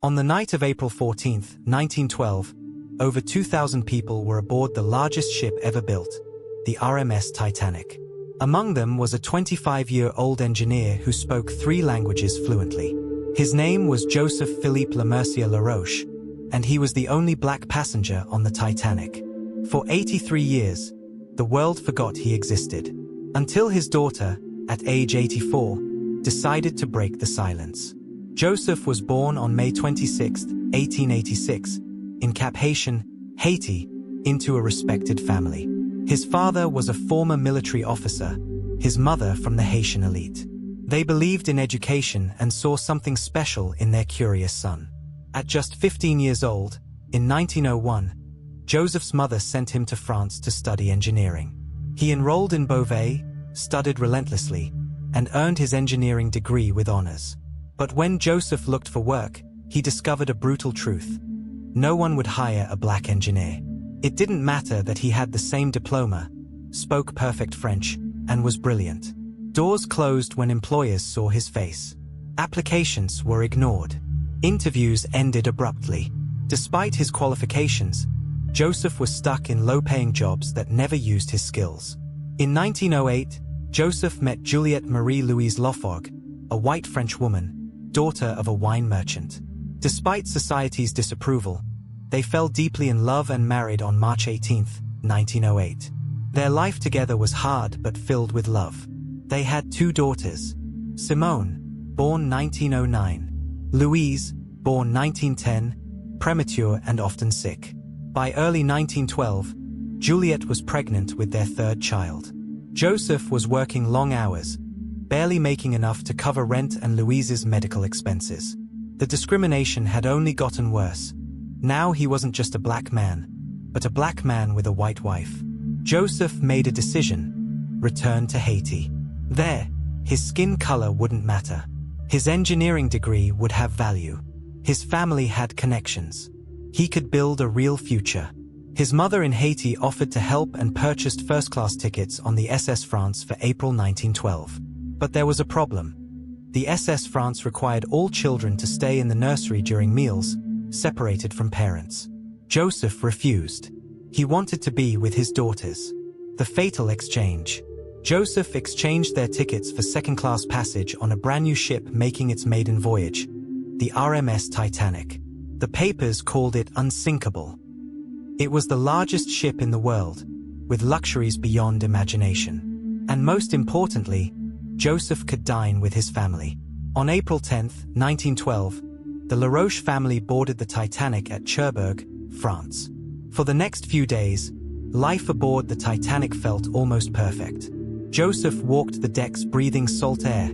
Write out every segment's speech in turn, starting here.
On the night of April 14, 1912, over 2,000 people were aboard the largest ship ever built, the RMS Titanic. Among them was a 25-year-old engineer who spoke 3 languages fluently. His name was Joseph Philippe Lemercier Laroche, and he was the only black passenger on the Titanic. For 83 years, the world forgot he existed, until his daughter, at age 84, decided to break the silence. Joseph was born on May 26, 1886, in Cap-Haïtien, Haiti, into a respected family. His father was a former military officer, his mother from the Haitian elite. They believed in education and saw something special in their curious son. At just 15 years old, in 1901, Joseph's mother sent him to France to study engineering. He enrolled in Beauvais, studied relentlessly, and earned his engineering degree with honors. But when Joseph looked for work, he discovered a brutal truth. No one would hire a black engineer. It didn't matter that he had the same diploma, spoke perfect French, and was brilliant. Doors closed when employers saw his face. Applications were ignored. Interviews ended abruptly. Despite his qualifications, Joseph was stuck in low-paying jobs that never used his skills. In 1908, Joseph met Juliette Marie-Louise Laforgue, a white French woman, daughter of a wine merchant. Despite society's disapproval, they fell deeply in love and married on March 18, 1908. Their life together was hard but filled with love. They had 2 daughters, Simone, born 1909, Louise, born 1910, premature and often sick. By early 1912, Juliette was pregnant with their 3rd child. Joseph was working long hours, barely making enough to cover rent and Louise's medical expenses. The discrimination had only gotten worse. Now he wasn't just a black man, but a black man with a white wife. Joseph made a decision: return to Haiti. There, his skin color wouldn't matter. His engineering degree would have value. His family had connections. He could build a real future. His mother in Haiti offered to help and purchased first-class tickets on the SS France for April 1912. But there was a problem. The SS France required all children to stay in the nursery during meals, separated from parents. Joseph refused. He wanted to be with his daughters. The fatal exchange. Joseph exchanged their tickets for second-class passage on a brand-new ship making its maiden voyage, the RMS Titanic. The papers called it unsinkable. It was the largest ship in the world, with luxuries beyond imagination. And most importantly, Joseph could dine with his family. On April 10, 1912, the Laroche family boarded the Titanic at Cherbourg, France. For the next few days, life aboard the Titanic felt almost perfect. Joseph walked the decks breathing salt air,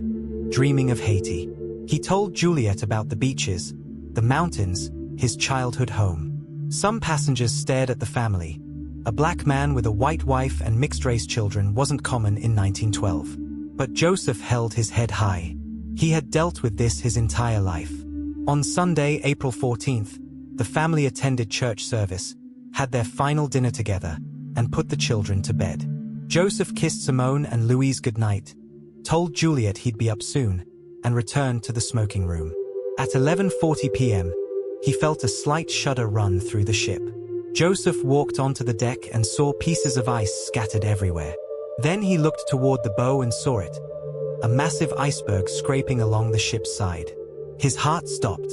dreaming of Haiti. He told Juliette about the beaches, the mountains, his childhood home. Some passengers stared at the family. A black man with a white wife and mixed-race children wasn't common in 1912. But Joseph held his head high. He had dealt with this his entire life. On Sunday, April 14th, the family attended church service, had their final dinner together, and put the children to bed. Joseph kissed Simone and Louise goodnight, told Juliette he'd be up soon, and returned to the smoking room. At 11:40 p.m., he felt a slight shudder run through the ship. Joseph walked onto the deck and saw pieces of ice scattered everywhere. Then he looked toward the bow and saw it, a massive iceberg scraping along the ship's side. His heart stopped.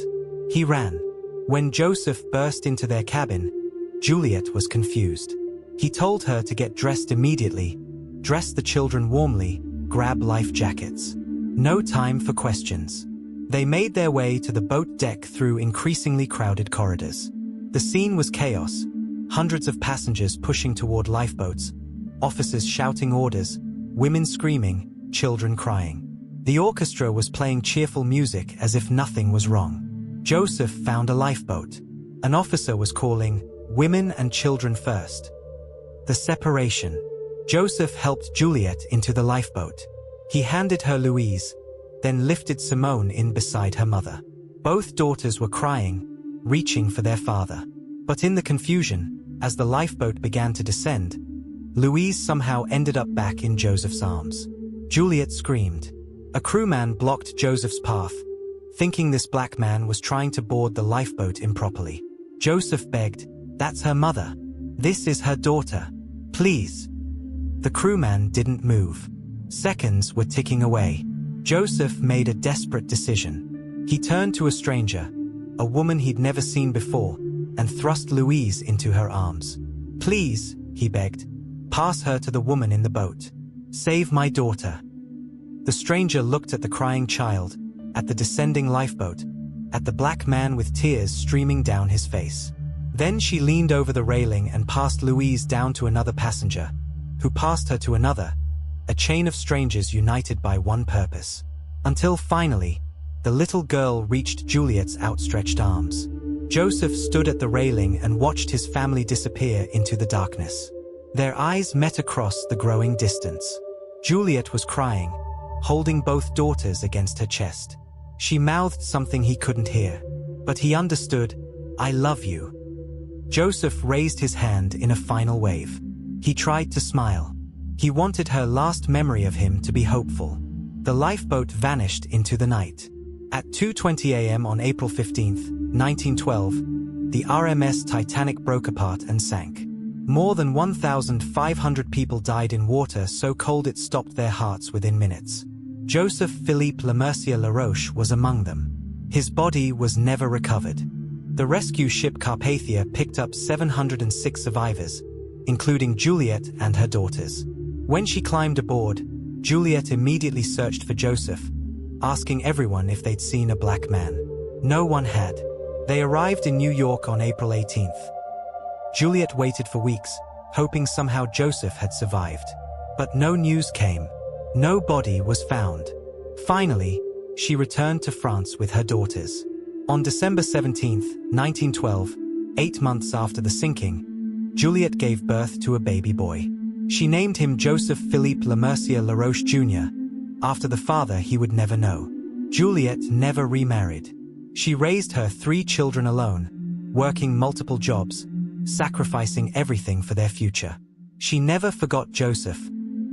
He ran. When Joseph burst into their cabin, Juliette was confused. He told her to get dressed immediately, dress the children warmly, grab life jackets. No time for questions. They made their way to the boat deck through increasingly crowded corridors. The scene was chaos, hundreds of passengers pushing toward lifeboats, officers shouting orders, women screaming, children crying. The orchestra was playing cheerful music as if nothing was wrong. Joseph found a lifeboat. An officer was calling, "Women and children first." The separation. Joseph helped Juliette into the lifeboat. He handed her Louise, then lifted Simone in beside her mother. Both daughters were crying, reaching for their father. But in the confusion, as the lifeboat began to descend, Louise somehow ended up back in Joseph's arms. Juliette screamed. A crewman blocked Joseph's path, thinking this black man was trying to board the lifeboat improperly. Joseph begged, "That's her mother. This is her daughter. Please." The crewman didn't move. Seconds were ticking away. Joseph made a desperate decision. He turned to a stranger, a woman he'd never seen before, and thrust Louise into her arms. "Please," he begged, "pass her to the woman in the boat. Save my daughter." The stranger looked at the crying child, at the descending lifeboat, at the black man with tears streaming down his face. Then she leaned over the railing and passed Louise down to another passenger, who passed her to another, a chain of strangers united by one purpose. Until finally, the little girl reached Juliet's outstretched arms. Joseph stood at the railing and watched his family disappear into the darkness. Their eyes met across the growing distance. Juliet was crying, holding both daughters against her chest. She mouthed something he couldn't hear, but he understood, "I love you." Joseph raised his hand in a final wave. He tried to smile. He wanted her last memory of him to be hopeful. The lifeboat vanished into the night. At 2:20 a.m. on April 15, 1912, the RMS Titanic broke apart and sank. More than 1,500 people died in water so cold it stopped their hearts within minutes. Joseph Philippe Lemercier Laroche was among them. His body was never recovered. The rescue ship Carpathia picked up 706 survivors, including Juliet and her daughters. When she climbed aboard, Juliet immediately searched for Joseph, asking everyone if they'd seen a black man. No one had. They arrived in New York on April 18th. Juliet waited for weeks, hoping somehow Joseph had survived. But no news came. No body was found. Finally, she returned to France with her daughters. On December 17, 1912, 8 months after the sinking, Juliet gave birth to a baby boy. She named him Joseph Philippe Lemercier Laroche Jr., after the father he would never know. Juliet never remarried. She raised her 3 children alone, working multiple jobs, sacrificing everything for their future. She never forgot Joseph,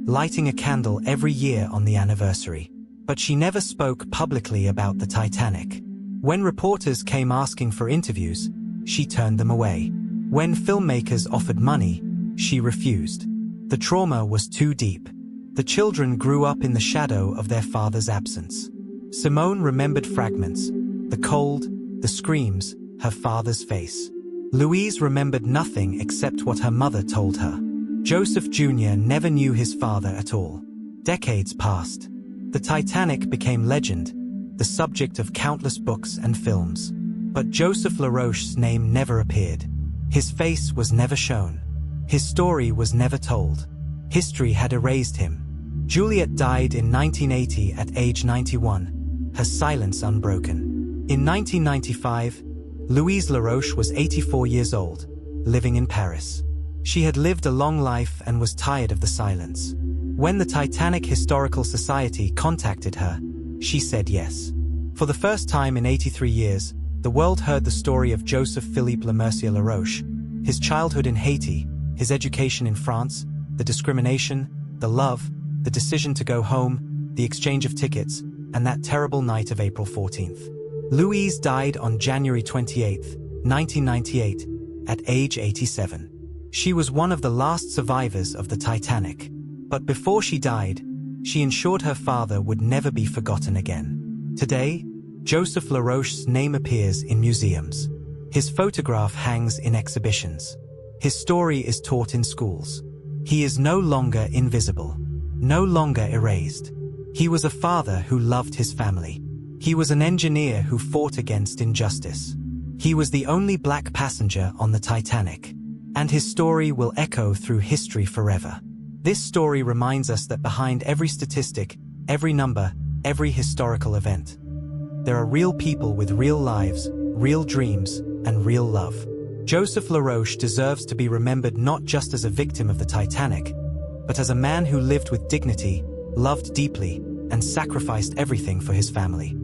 lighting a candle every year on the anniversary. But she never spoke publicly about the Titanic. When reporters came asking for interviews, she turned them away. When filmmakers offered money, she refused. The trauma was too deep. The children grew up in the shadow of their father's absence. Simone remembered fragments, the cold, the screams, her father's face. Louise remembered nothing except what her mother told her. Joseph Jr. never knew his father at all. Decades passed. The Titanic became legend, the subject of countless books and films. But Joseph Laroche's name never appeared. His face was never shown. His story was never told. History had erased him. Juliet died in 1980 at age 91, her silence unbroken. In 1995, Louise Laroche was 84 years old, living in Paris. She had lived a long life and was tired of the silence. When the Titanic Historical Society contacted her, she said yes. For the first time in 83 years, the world heard the story of Joseph Philippe Lemercier Laroche, his childhood in Haiti, his education in France, the discrimination, the love, the decision to go home, the exchange of tickets, and that terrible night of April 14th. Louise died on January 28, 1998, at age 87. She was one of the last survivors of the Titanic. But before she died, she ensured her father would never be forgotten again. Today, Joseph Laroche's name appears in museums. His photograph hangs in exhibitions. His story is taught in schools. He is no longer invisible, no longer erased. He was a father who loved his family. He was an engineer who fought against injustice. He was the only black passenger on the Titanic. And his story will echo through history forever. This story reminds us that behind every statistic, every number, every historical event, there are real people with real lives, real dreams, and real love. Joseph Laroche deserves to be remembered not just as a victim of the Titanic, but as a man who lived with dignity, loved deeply, and sacrificed everything for his family.